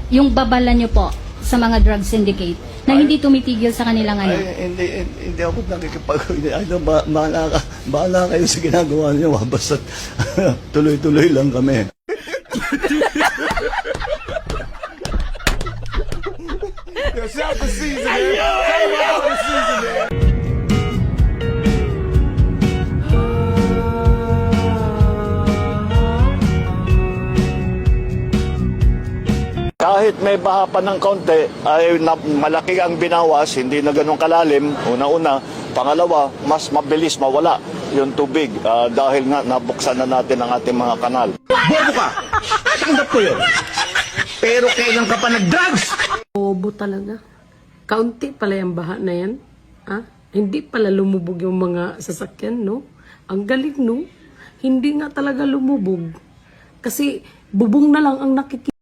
yung babala nyo po sa mga drug syndicate na hindi tumitigil sa kanilang ano? Ay, hindi ako nakikipag... bahala kayo sa ginagawa niyo. Basta tuloy-tuloy lang kami. Shout the season, man. Tell me about the season, man. Kahit may baha pa ng kaunti, ay malaki ang binawas, hindi na ganun kalalim, una-una. Pangalawa, mas mabilis mawala yung tubig dahil nga nabuksan na natin ang ating mga kanal. Bobo ka! Tanggap ko yun. Pero kailan ka pa nag-drugs? Bobo talaga. Kaunti pala yung baha na yan. Ah? Hindi pala lumubog yung mga sasakyan, no? Ang galing, no? Hindi nga talaga lumubog. Kasi bubong na lang ang nakikita.